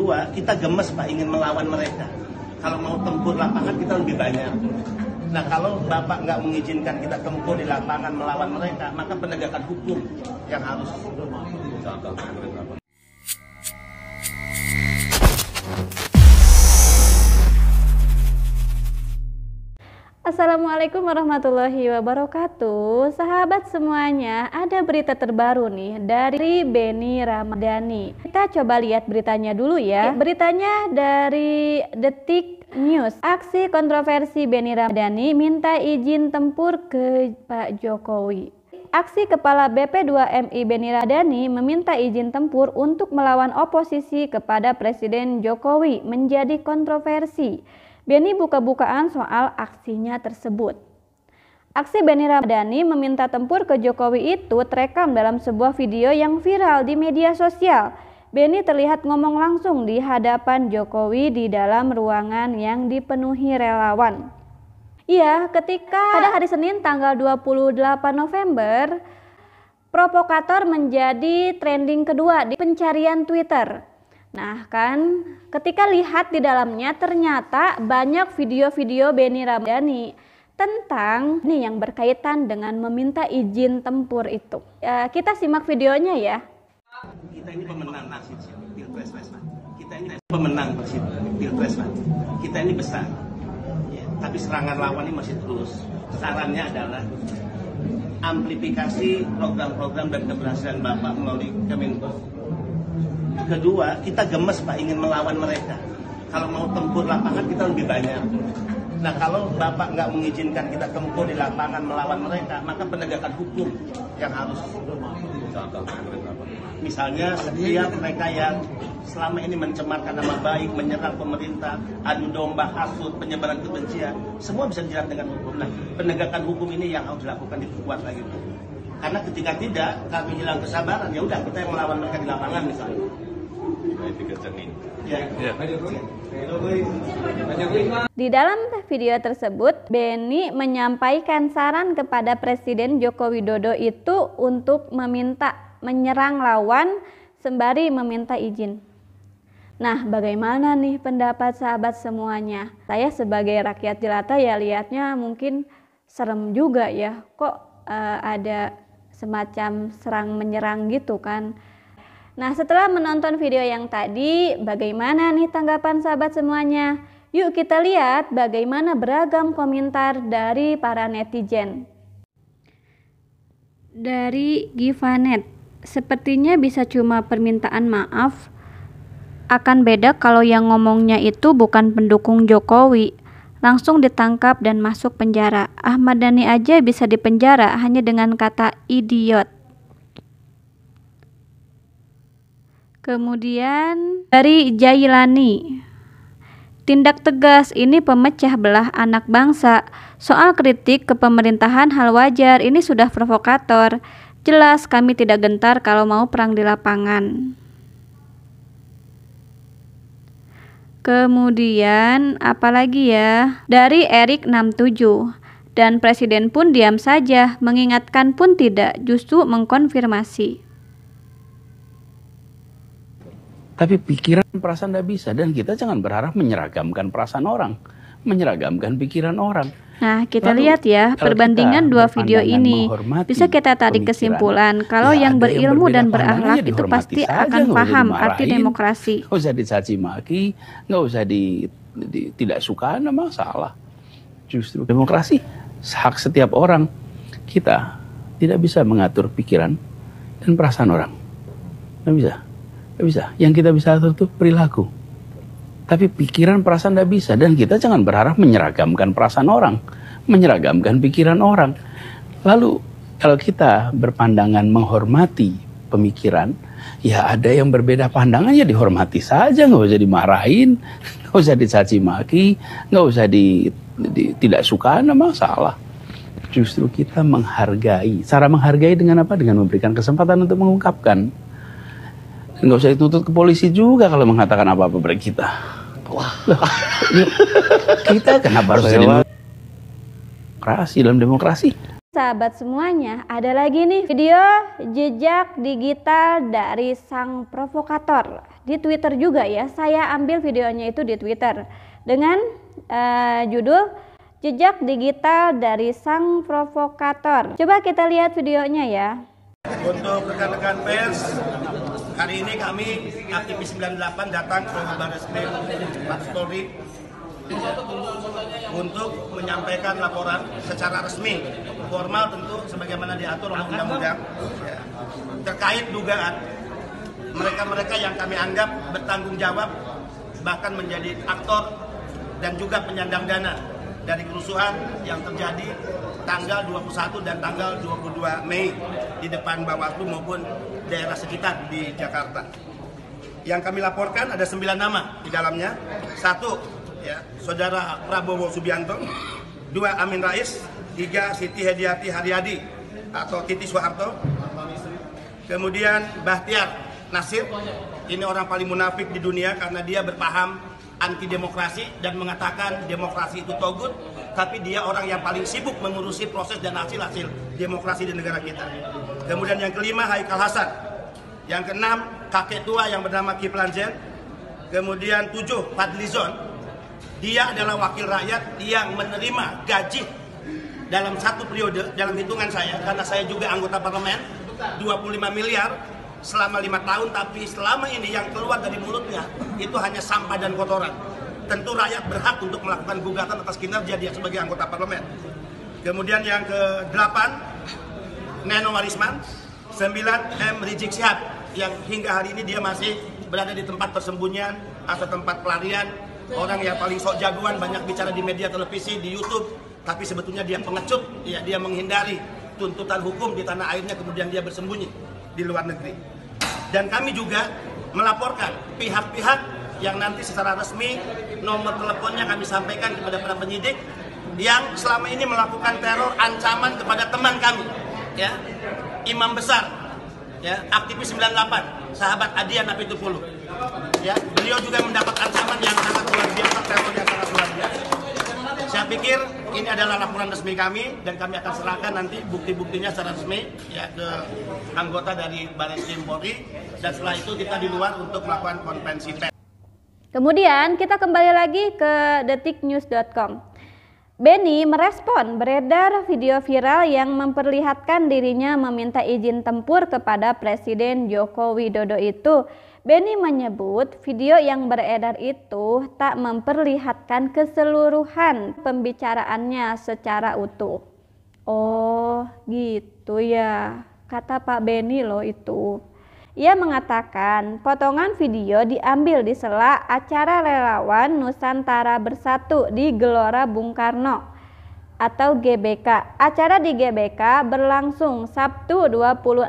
Kedua, kita gemes Pak ingin melawan mereka. Kalau mau tempur lapangan kita lebih banyak. Nah kalau Bapak nggak mengizinkan kita tempur di lapangan melawan mereka, maka penegakan hukum yang harus. Assalamualaikum warahmatullahi wabarakatuh. Sahabat semuanya, ada berita terbaru nih dari Benny Ramadhani. Kita coba lihat beritanya dulu ya. Beritanya dari Detik News. Aksi kontroversi Benny Ramadhani minta izin tempur ke Pak Jokowi. Aksi Kepala BP2MI Benny Ramadhani meminta izin tempur untuk melawan oposisi kepada Presiden Jokowi menjadi kontroversi. Benny buka-bukaan soal aksinya tersebut. Aksi Benny Ramadhani meminta tempur ke Jokowi itu terekam dalam sebuah video yang viral di media sosial. Benny terlihat ngomong langsung di hadapan Jokowi di dalam ruangan yang dipenuhi relawan. Iya, ketika pada hari Senin tanggal 28 November, provokator menjadi trending kedua di pencarian Twitter. Nah kan, ketika lihat di dalamnya ternyata banyak video-video Benny Ramadhani tentang ini yang berkaitan dengan meminta izin tempur itu. Kita simak videonya ya. Kita ini pemenang Pilpres, kita ini pemenang Pilpres, kita ini besar. Ya, tapi serangan lawan ini masih terus. Sarannya adalah amplifikasi program-program dan keberhasilan Bapak melalui Kemenko. Kedua, kita gemes Pak ingin melawan mereka. Kalau mau tempur lapangan kita lebih banyak. Nah kalau Bapak nggak mengizinkan kita tempur di lapangan melawan mereka, maka penegakan hukum yang harus. Misalnya setiap mereka yang selama ini mencemarkan nama baik, menyerang pemerintah, adu domba, hasut, penyebaran kebencian, semua bisa dijerat dengan hukum. Nah penegakan hukum ini yang harus dilakukan, diperkuat lagi. Karena ketika tidak, kami hilang kesabaran, ya udah kita yang melawan mereka di lapangan misalnya. Di dalam video tersebut, Benny menyampaikan saran kepada Presiden Joko Widodo itu untuk menyerang lawan sembari meminta izin. Nah, bagaimana nih pendapat sahabat semuanya? Saya sebagai rakyat jelata ya lihatnya mungkin serem juga ya. Kok ada semacam serang menyerang gitu kan? Nah, setelah menonton video yang tadi, bagaimana nih tanggapan sahabat semuanya? Yuk kita lihat bagaimana beragam komentar dari para netizen. Dari Givanet, sepertinya bisa cuma permintaan maaf. Akan beda kalau yang ngomongnya itu bukan pendukung Jokowi. Langsung ditangkap dan masuk penjara. Ahmad Dhani aja bisa dipenjara hanya dengan kata idiot. Kemudian dari Jailani, tindak tegas ini pemecah belah anak bangsa. Soal kritik ke pemerintahan hal wajar, ini sudah provokator. Jelas kami tidak gentar kalau mau perang di lapangan. Kemudian apalagi ya? Dari Erik 67, dan presiden pun diam saja, mengingatkan pun tidak, justru mengkonfirmasi. Tapi pikiran perasaan tidak bisa, dan kita jangan berharap menyeragamkan perasaan orang, menyeragamkan pikiran orang. Nah, kita lihat ya perbandingan dua video ini. Bisa kita tarik kesimpulan kalau ya, yang berilmu dan berakhlak itu pasti akan paham arti demokrasi. Nggak usah dicaci maki, nggak usah tidak suka, nggak masalah. Justru demokrasi hak setiap orang. Kita tidak bisa mengatur pikiran dan perasaan orang. Nggak bisa. Nggak bisa. Yang kita bisa atur itu perilaku. Tapi pikiran perasaan tidak bisa. Dan kita jangan berharap menyeragamkan perasaan orang, menyeragamkan pikiran orang. Lalu kalau kita berpandangan menghormati pemikiran, ya ada yang berbeda pandangan ya dihormati saja, nggak usah dimarahin, nggak usah dicaci maki, nggak usah tidak suka, nggak masalah. Justru kita menghargai. Cara menghargai dengan apa? Dengan memberikan kesempatan untuk mengungkapkan. Nggak usah dituntut ke polisi juga kalau mengatakan apa-apa pada kita. Wah, kita kenapa harus jadi demokrasi dalam demokrasi? Sahabat semuanya, ada lagi nih video jejak digital dari sang provokator. di Twitter juga ya. Saya ambil videonya itu di Twitter dengan judul Jejak Digital dari Sang Provokator. Coba kita lihat videonya ya. Untuk rekan-rekan pers, hari ini kami aktivis 98 datang ke Barreskrim Mabes Polri untuk menyampaikan laporan secara resmi, formal tentu sebagaimana diatur oleh undang-undang, ya, terkait dugaan mereka-mereka yang kami anggap bertanggung jawab bahkan menjadi aktor dan juga penyandang dana dari kerusuhan yang terjadi tanggal 21 dan tanggal 22 Mei di depan Bawaslu maupun daerah sekitar di Jakarta. Yang kami laporkan ada 9 nama di dalamnya. 1, ya, Saudara Prabowo Subianto. 2, Amin Rais. 3, Siti Hediati Haryadi atau Titi Soeharto. Kemudian Bahtiar Nasir. Ini orang paling munafik di dunia karena dia berpaham anti demokrasi dan mengatakan demokrasi itu togut, tapi dia orang yang paling sibuk mengurusi proses dan hasil-hasil demokrasi di negara kita. Kemudian yang kelima, Haikal Hasan. Yang keenam, kakek tua yang bernama Kiflan Zen. Kemudian 7, Fadlizon. Dia adalah wakil rakyat yang menerima gaji dalam satu periode, dalam hitungan saya, karena saya juga anggota parlemen, 25 miliar selama 5 tahun, tapi selama ini yang keluar dari mulutnya itu hanya sampah dan kotoran. Tentu rakyat berhak untuk melakukan gugatan atas kinerja dia sebagai anggota parlemen. Kemudian yang ke-8, Neno Warisman. 9, M. Rizik Syihab, yang hingga hari ini dia masih berada di tempat persembunyian atau tempat pelarian. Orang yang paling sok jagoan, banyak bicara di media televisi, di YouTube, tapi sebetulnya dia pengecut, ya, dia menghindari tuntutan hukum di tanah airnya, kemudian dia bersembunyi di luar negeri. Dan kami juga melaporkan pihak-pihak yang nanti secara resmi nomor teleponnya kami sampaikan kepada para penyidik yang selama ini melakukan teror ancaman kepada teman kami, ya, imam besar, ya, aktivis 98, sahabat Adian Apitupulu. Ya, beliau juga mendapat ancaman yang sangat luar biasa, teror yang sangat luar biasa. Saya pikir ini adalah laporan resmi kami dan kami akan serahkan nanti bukti-buktinya secara resmi, ya, ke anggota dari Barreskrim Polri, dan setelah itu kita di luar untuk melakukan konferensi pers. Kemudian kita kembali lagi ke detiknews.com. Benny merespon beredar video viral yang memperlihatkan dirinya meminta izin tempur kepada Presiden Joko Widodo itu. Benny menyebut video yang beredar itu tak memperlihatkan keseluruhan pembicaraannya secara utuh. Oh gitu ya, kata Pak Benny loh itu. Ia mengatakan potongan video diambil di sela acara relawan Nusantara Bersatu di Gelora Bung Karno atau GBK. Acara di GBK berlangsung Sabtu 26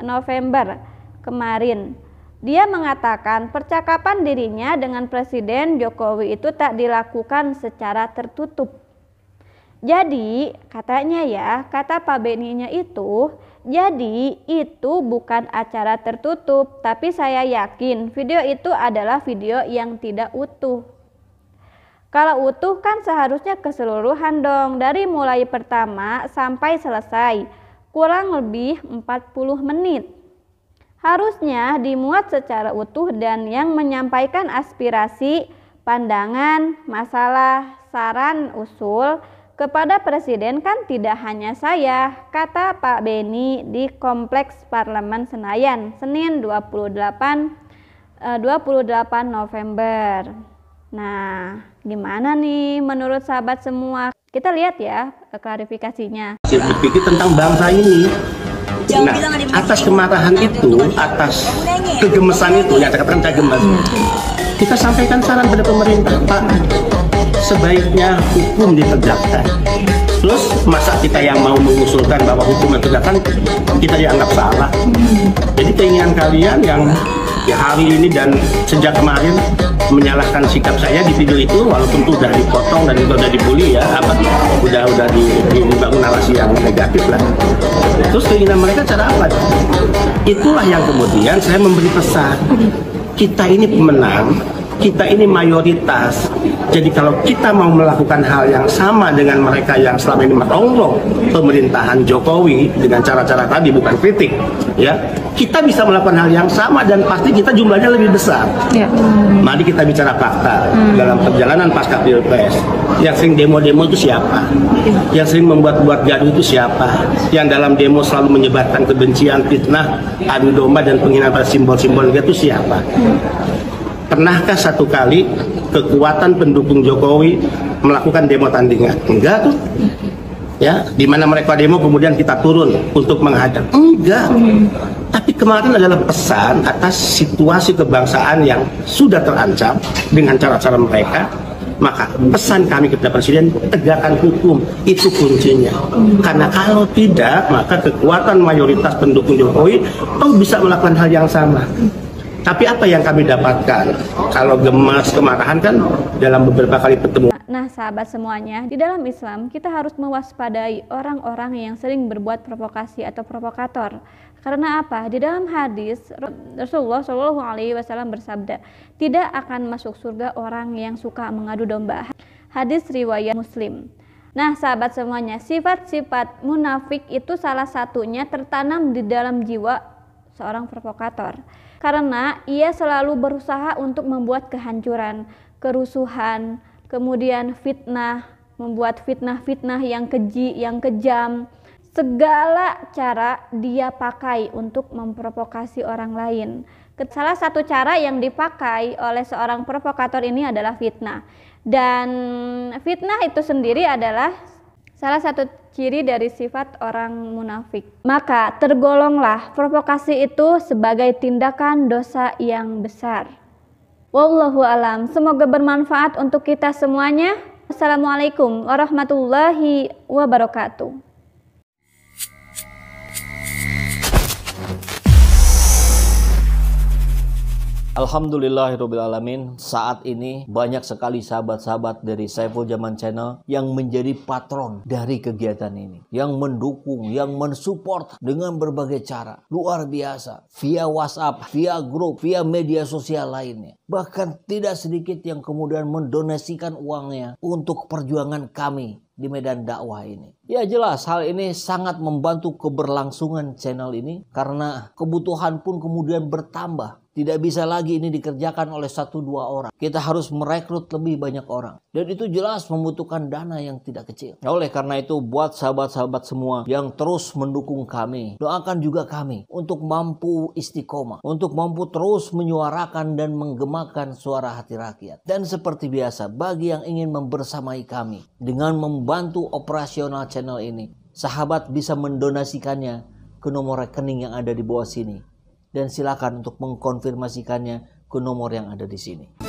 November kemarin. Dia mengatakan percakapan dirinya dengan Presiden Jokowi itu tak dilakukan secara tertutup. Jadi katanya ya, kata Pak Benny-nya itu, jadi itu bukan acara tertutup, tapi saya yakin video itu adalah video yang tidak utuh. Kalau utuh kan seharusnya keseluruhan dong, dari mulai pertama sampai selesai, kurang lebih 40 menit. Harusnya dimuat secara utuh dan yang menyampaikan aspirasi, pandangan, masalah, saran, usul kepada Presiden kan tidak hanya saya, kata Pak Benny di Kompleks Parlemen Senayan, Senin 28 November. Nah, gimana nih menurut sahabat semua? Kita lihat ya klarifikasinya. Saya berpikir tentang bangsa ini. Nah, atas kemarahan itu, atas kegemesan itu, ya saya katakan saya gemes. Kita sampaikan saran pada pemerintah, Pak, sebaiknya hukum ditegakkan. Terus masa kita yang mau mengusulkan bahwa hukum ditegakkan, kita dianggap salah. Jadi keinginan kalian yang ya hari ini dan sejak kemarin menyalahkan sikap saya di video itu, walaupun itu udah dipotong dan itu udah dibully ya, udah dibangun narasi yang negatif lah. Terus keinginan mereka cara apa? Itulah yang kemudian saya memberi pesan. Kita ini pemenang, kita ini mayoritas. Jadi kalau kita mau melakukan hal yang sama dengan mereka yang selama ini merongrong pemerintahan Jokowi dengan cara-cara tadi, bukan kritik, ya kita bisa melakukan hal yang sama dan pasti kita jumlahnya lebih besar. Mari kita bicara fakta dalam perjalanan pasca Pilpres. Yang sering demo-demo itu siapa? Yang sering membuat-buat gaduh itu siapa? Yang dalam demo selalu menyebarkan kebencian, fitnah, adu domba dan penghinaan pada simbol-simbol negara itu siapa? Pernahkah satu kali kekuatan pendukung Jokowi melakukan demo tandingan? Enggak tuh. Ya, di mana mereka demo kemudian kita turun untuk menghadang. Enggak. Tapi kemarin adalah pesan atas situasi kebangsaan yang sudah terancam dengan cara-cara mereka. Maka pesan kami kepada Presiden, tegakkan hukum, itu kuncinya. Karena kalau tidak, maka kekuatan mayoritas pendukung Jokowi bisa melakukan hal yang sama. Tapi apa yang kami dapatkan? Kalau gemas kemarahan kan dalam beberapa kali pertemuan. Nah, sahabat semuanya, di dalam Islam kita harus mewaspadai orang-orang yang sering berbuat provokasi atau provokator. Karena apa? Di dalam hadis Rasulullah Shallallahu Alaihi Wasallam bersabda, tidak akan masuk surga orang yang suka mengadu domba. Hadis riwayat Muslim. Nah, sahabat semuanya, sifat-sifat munafik itu salah satunya tertanam di dalam jiwa seorang provokator. Karena ia selalu berusaha untuk membuat kehancuran, kerusuhan, kemudian fitnah, membuat fitnah-fitnah yang keji, yang kejam. Segala cara dia pakai untuk memprovokasi orang lain. Salah satu cara yang dipakai oleh seorang provokator ini adalah fitnah. Dan fitnah itu sendiri adalah salah satu ciri dari sifat orang munafik. Maka tergolonglah provokasi itu sebagai tindakan dosa yang besar. Wallahu alam. Semoga bermanfaat untuk kita semuanya. Assalamualaikum warahmatullahi wabarakatuh. Alhamdulillahirrabbilalamin. Saat ini banyak sekali sahabat-sahabat dari Saiful Zaman Channel yang menjadi patron dari kegiatan ini, yang mendukung, yang mensupport dengan berbagai cara. Luar biasa, via WhatsApp, via grup, via media sosial lainnya. Bahkan tidak sedikit yang kemudian mendonasikan uangnya untuk perjuangan kami di medan dakwah ini. Ya jelas hal ini sangat membantu keberlangsungan channel ini karena kebutuhan pun kemudian bertambah. Tidak bisa lagi ini dikerjakan oleh 1-2 orang. Kita harus merekrut lebih banyak orang. Dan itu jelas membutuhkan dana yang tidak kecil. Nah, oleh karena itu buat sahabat-sahabat semua yang terus mendukung kami, doakan juga kami untuk mampu istiqomah, untuk mampu terus menyuarakan dan menggemakan suara hati rakyat. Dan seperti biasa, bagi yang ingin membersamai kami dengan membantu operasional channel ini, sahabat bisa mendonasikannya ke nomor rekening yang ada di bawah sini. Dan silakan untuk mengkonfirmasikannya ke nomor yang ada di sini.